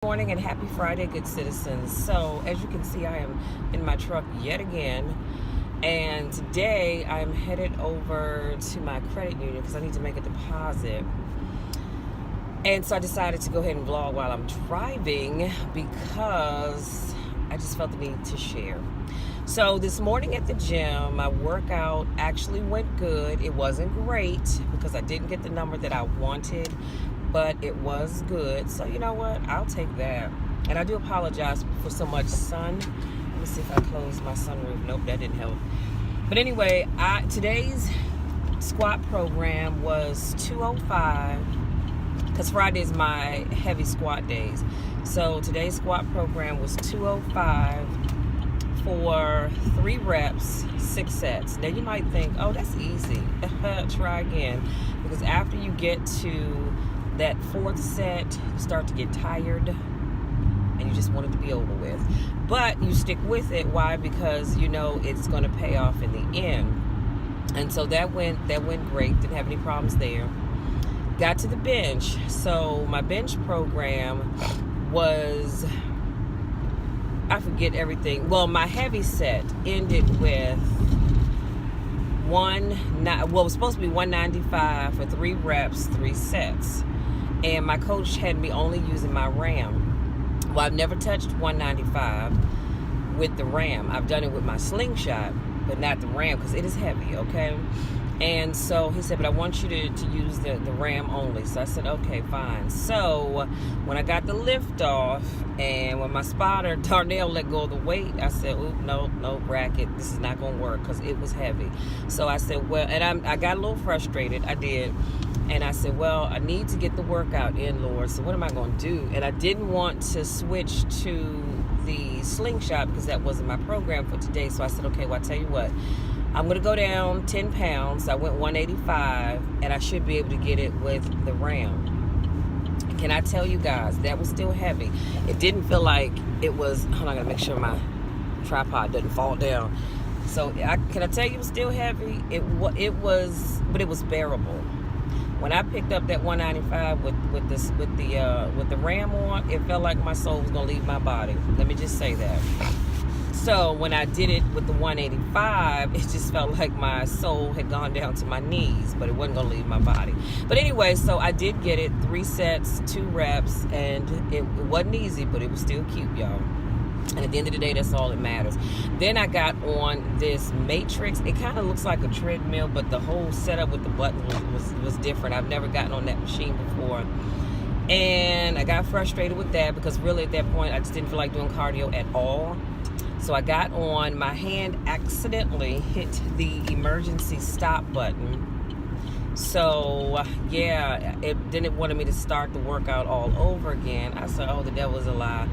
Morning and happy Friday, good citizens. So as you can see, I am in my truck yet again, and today I'm headed over to my credit union because I need to make a deposit. And so I decided to go ahead and vlog while I'm driving because I just felt the need to share. So this morning at the gym, my workout actually went good. It wasn't great because I didn't get the number that I wanted, but it was good. So you know what? I'll take that. And I do apologize for so much sun. Let me see if I close my sunroof. Nope, that didn't help. But anyway, today's squat program was 205 because Friday is my heavy squat days. So today's squat program was 205 for 3 reps, 6 sets. Now you might think, oh, that's easy. Try again. Because after you get to that 4th set, you start to get tired and you just want it to be over with. But you stick with it. Why? Because you know it's going to pay off in the end. And so that went great. Didn't have any problems there. Got to the bench. So my bench program was, I forget everything. Well, my heavy set ended with it was supposed to be 195 for 3 reps, 3 sets. And my coach had me only using my RAM. Well, I've never touched 195 with the RAM. I've done it with my slingshot, but not the RAM because it is heavy, okay? And so he said, but I want you to use the RAM only. So I said, okay, fine. So when I got the lift off and when my spotter, Darnell, let go of the weight, I said, oop, no, bracket. This is not going to work because it was heavy. So I said, well, and I got a little frustrated. I did. And I said, well, I need to get the workout in, Lord. So what am I going to do? And I didn't want to switch to the slingshot because that wasn't my program for today. So I said, okay, well, I'll tell you what. I'm going to go down 10 pounds. I went 185, and I should be able to get it with the RAM. Can I tell you guys, that was still heavy. It didn't feel like it was, hold on, I got to make sure my tripod doesn't fall down. So can I tell you it was still heavy? It was, but it was bearable. When I picked up that 195 with the RAM on, it felt like my soul was going to leave my body. Let me just say that. So when I did it with the 185, it just felt like my soul had gone down to my knees, but it wasn't going to leave my body. But anyway, so I did get it, 3 sets, 2 reps, and it wasn't easy, but it was still cute, y'all. And at the end of the day, that's all that matters. Then I got on this Matrix. It kind of looks like a treadmill, but the whole setup with the button was different. I've never gotten on that machine before. And I got frustrated with that because really at that point, I just didn't feel like doing cardio at all. So I got on, my hand accidentally hit the emergency stop button. So yeah, then it wanted me to start the workout all over again. I said, oh, the devil's a lie.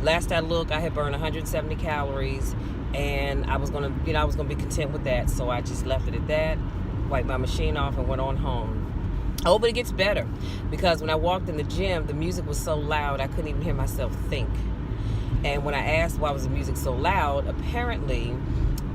Last I looked, I had burned 170 calories, and I was gonna be content with that. So I just left it at that, wiped my machine off, and went on home. Oh, but it gets better because when I walked in the gym, the music was so loud I couldn't even hear myself think. And when I asked why was the music so loud, apparently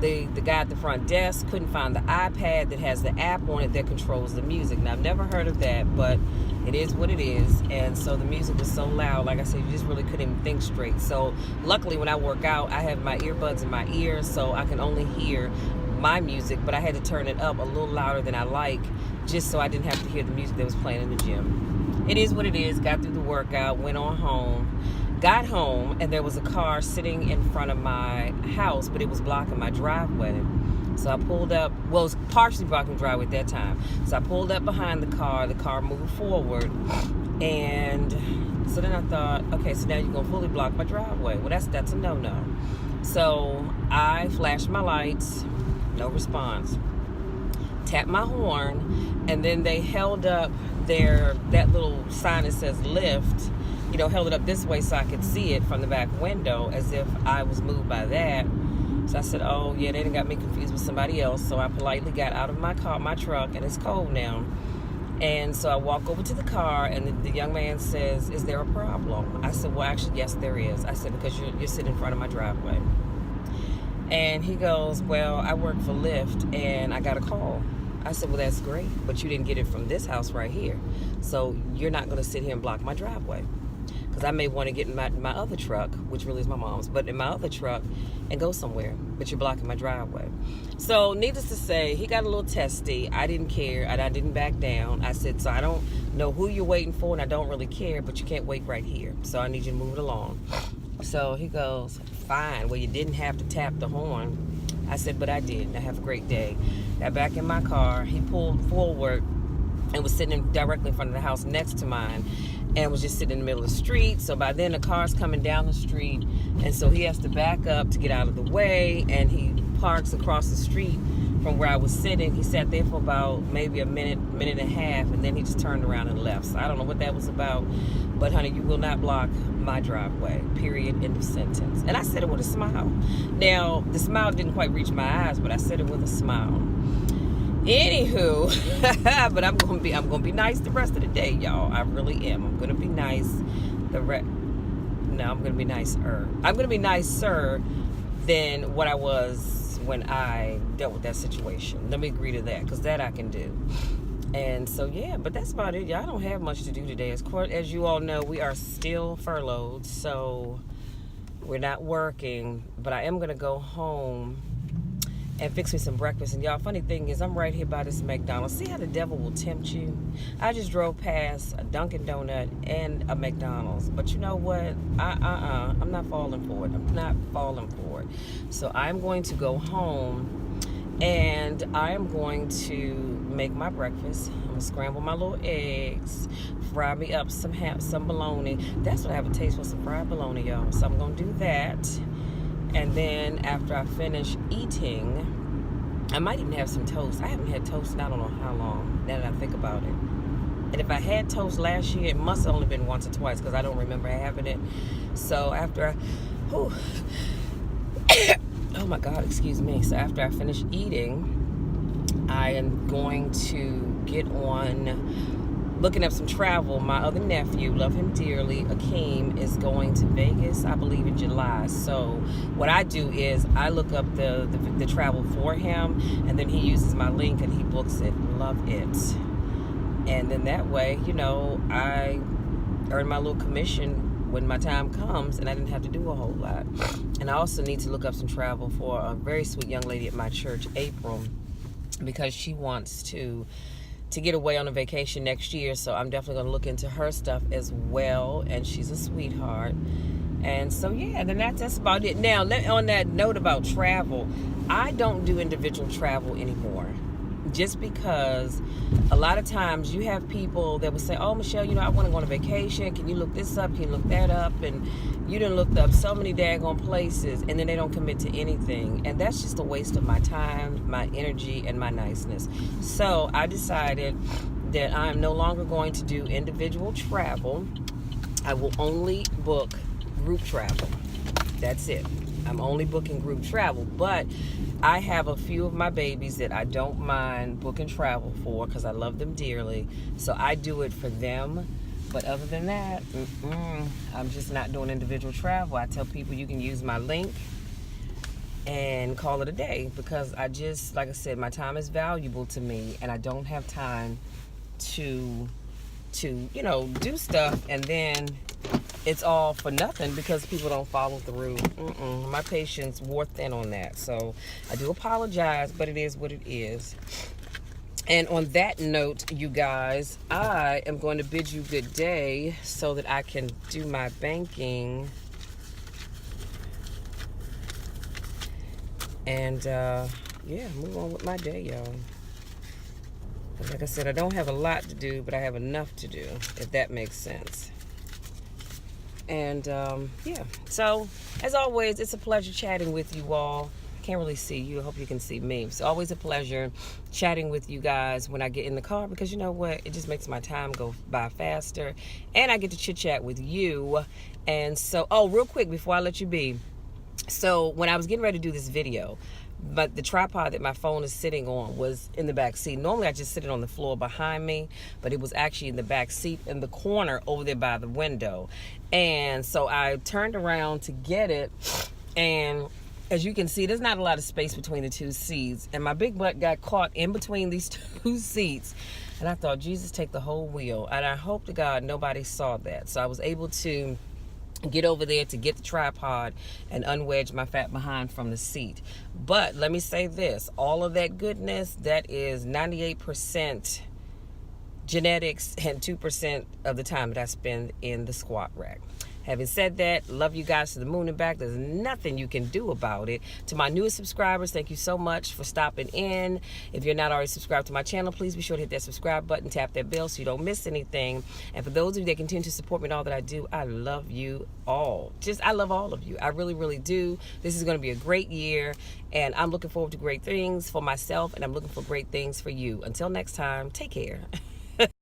the guy at the front desk couldn't find the iPad that has the app on it that controls the music. Now, I've never heard of that, but it is what it is. And so the music was so loud, like I said, you just really couldn't even think straight. So luckily when I work out, I have my earbuds in my ears, so I can only hear my music, but I had to turn it up a little louder than I like just so I didn't have to hear the music that was playing in the gym. It is what it is. Got through the workout, went on home. Got home, and there was a car sitting in front of my house, but it was blocking my driveway. So I pulled up. Well, it was partially blocking the driveway at that time. So I pulled up behind the car moved forward. And so then I thought, okay, so now you're going to fully block my driveway. Well, that's a no-no. So I flashed my lights, no response. Tapped my horn, and then they held up that little sign that says lift, held it up this way so I could see it from the back window as if I was moved by that. So I said, oh, yeah, they done got me confused with somebody else. So I politely got out of my truck, and it's cold now. And so I walk over to the car, and the young man says, is there a problem? I said, well, actually, yes, there is. I said, because you're sitting in front of my driveway. And he goes, well, I work for Lyft, and I got a call. I said, well, that's great, but you didn't get it from this house right here. So you're not going to sit here and block my driveway. because I may want to get in my other truck, which really is my mom's, but in my other truck and go somewhere, but you're blocking my driveway. So needless to say, he got a little testy. I didn't care, and I didn't back down. I said, so I don't know who you're waiting for, and I don't really care, but you can't wait right here, so I need you to move it along. So he goes, fine. Well, you didn't have to tap the horn. I said, but I did. I have a great day. Got back in my car. He pulled forward and was sitting directly in front of the house next to mine, and was just sitting in the middle of the street. So by then the car's coming down the street, and so he has to back up to get out of the way, and he parks across the street from where I was sitting. He sat there for about maybe a minute and a half, and then he just turned around and left. So I don't know what that was about, but honey, you will not block my driveway, period, end of sentence. And I said it with a smile. Now, the smile didn't quite reach my eyes, but I said it with a smile. Anywho, but I'm gonna be nice the rest of the day, y'all. I really am. I'm gonna be nice. I'm gonna be nicer. I'm gonna be nicer than what I was when I dealt with that situation. Let me agree to that, because that I can do. And so yeah, but that's about it, y'all. I don't have much to do today. As you all know, we are still furloughed, so we're not working. But I am gonna go home and fix me some breakfast. And y'all, funny thing is, I'm right here by this McDonald's. See how the devil will tempt you? I just drove past a Dunkin' Donut and a McDonald's, but you know what? I'm not falling for it. I'm not falling for it. So I'm going to go home, and I am going to make my breakfast. I'm gonna scramble my little eggs, fry me up some bologna. That's what I have a taste for, some fried bologna, y'all. So I'm gonna do that. And then after I finish eating, I might even have some toast. I haven't had toast in I don't know how long, now that I think about it. And if I had toast last year, it must have only been once or twice, because I don't remember having it. So after oh my God, excuse me. So after I finish eating, I am going to get on looking up some travel. My other nephew, love him dearly, Akeem, is going to Vegas, I believe, in July. So what I do is I look up the travel for him, and then he uses my link and he books it. Love it. And then that way, you know, I earn my little commission when my time comes, and I didn't have to do a whole lot. And I also need to look up some travel for a very sweet young lady at my church, April, because she wants to get away on a vacation next year. So I'm definitely going to look into her stuff as well, and she's a sweetheart. And so yeah, then that's about it. Now, on that note about travel, I don't do individual travel anymore, just because a lot of times you have people that will say, oh, Michelle, you know, I want to go on a vacation. Can you look this up? Can you look that up? And you done looked up so many daggone places, and then they don't commit to anything. And that's just a waste of my time, my energy, and my niceness. So I decided that I'm no longer going to do individual travel. I will only book group travel. That's it. I'm only booking group travel. But I have a few of my babies that I don't mind booking travel for, because I love them dearly. So I do it for them. But other than that, I'm just not doing individual travel. I tell people you can use my link and call it a day, because I just, like I said, my time is valuable to me, and I don't have time to you know, do stuff and then it's all for nothing because people don't follow through. My patience wore thin on that. So I do apologize, but it is what it is. And on that note, you guys, I am going to bid you good day so that I can do my banking. And, yeah, move on with my day, y'all. Like I said, I don't have a lot to do, but I have enough to do, if that makes sense. And, yeah. So, as always, it's a pleasure chatting with you all. Can't really see you. I hope you can see me. It's always a pleasure chatting with you guys when I get in the car, because you know what? It just makes my time go by faster. And I get to chit-chat with you. And so, oh, real quick before I let you be. So, when I was getting ready to do this video, but the tripod that my phone is sitting on was in the back seat. Normally I just sit it on the floor behind me, but it was actually in the back seat in the corner over there by the window. And so I turned around to get it, and as you can see, there's not a lot of space between the two seats, and my big butt got caught in between these two seats. And I thought, Jesus, take the whole wheel. And I hope to God nobody saw that. So I was able to get over there to get the tripod and unwedge my fat behind from the seat. But let me say this, all of that goodness, that is 98% genetics and 2% of the time that I spend in the squat rack. Having said that, love you guys to the moon and back. There's nothing you can do about it. To my newest subscribers, thank you so much for stopping in. If you're not already subscribed to my channel, please be sure to hit that subscribe button, tap that bell so you don't miss anything. And for those of you that continue to support me in all that I do, I love you all. I love all of you. I really, really do. This is going to be a great year, and I'm looking forward to great things for myself, and I'm looking for great things for you. Until next time, take care.